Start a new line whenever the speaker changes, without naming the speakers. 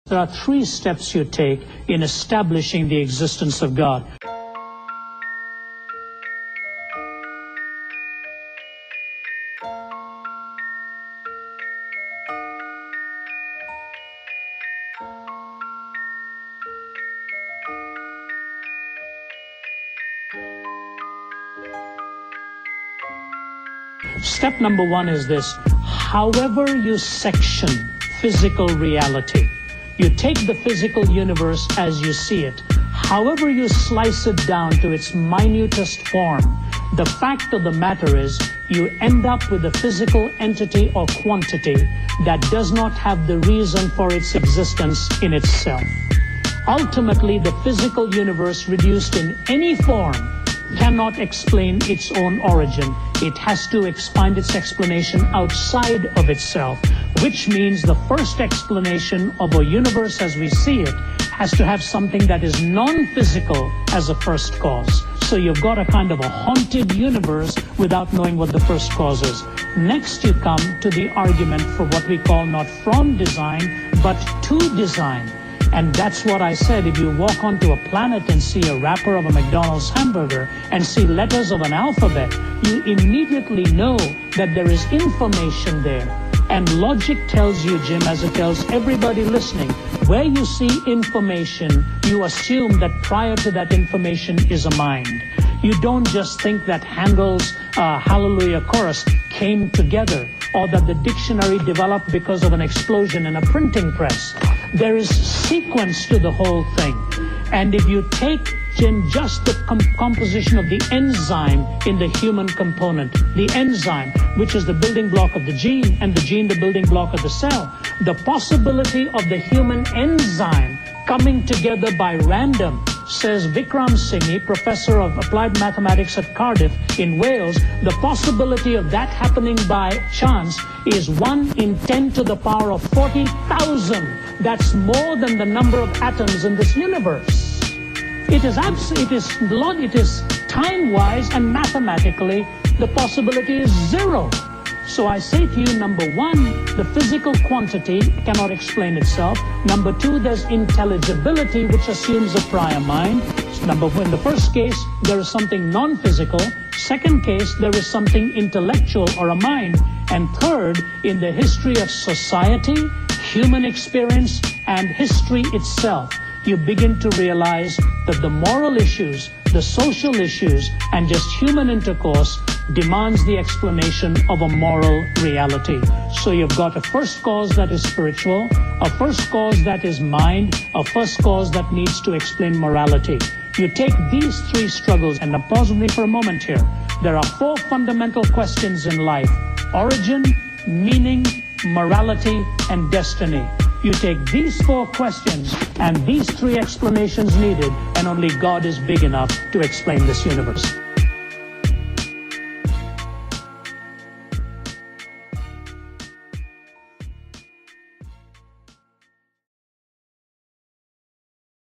There are 3 steps you take in establishing the existence of God. Step number 1 is this: however you section physical reality, you take the physical universe as you see it, however you slice it down to its minutest form, the fact of the matter is you end up with a physical entity or quantity that does not have the reason for its existence in itself. Ultimately, the physical universe reduced in any form cannot explain its own origin. It has to find its explanation outside of itself, which means the first explanation of a universe as we see it has to have something that is non-physical as a first cause. So you've got a kind of a haunted universe without knowing what the first cause is. Next you come to the argument for what we call not from design, but to design. And that's what I said. If you walk onto a planet and see a wrapper of a McDonald's hamburger and see letters of an alphabet, you immediately know that there is information there. And logic tells you, Jim, as it tells everybody listening, where you see information, you assume that prior to that information is a mind. You don't just think that Handel's Hallelujah Chorus came together, or that the dictionary developed because of an explosion in a printing press. There is sequence to the whole thing. And if you take, Jim, just the composition of the enzyme in the human component, the enzyme, which is the building block of the gene, and the gene the building block of the cell, the possibility of the human enzyme coming together by random, says Vikram Singhi, professor of applied mathematics at Cardiff in Wales, the possibility of that happening by chance is 1 in 10 to the power of 40,000. That's more than the number of atoms in this universe. It is time-wise and mathematically, the possibility is 0. So I say to you, number 1, the physical quantity cannot explain itself. Number 2, there's intelligibility, which assumes a prior mind. Number 1, in the first case, there is something non-physical. Second case, there is something intellectual or a mind. And third, in the history of society, human experience, and history itself, you begin to realize that the moral issues, the social issues, and just human intercourse demands the explanation of a moral reality. So you've got a first cause that is spiritual, a first cause that is mind, a first cause that needs to explain morality. You take these 3 struggles, and pause with me for a moment here. There are 4 fundamental questions in life: origin, meaning, morality, and destiny. You take these 4 questions and these 3 explanations needed, and only God is big enough to explain this universe.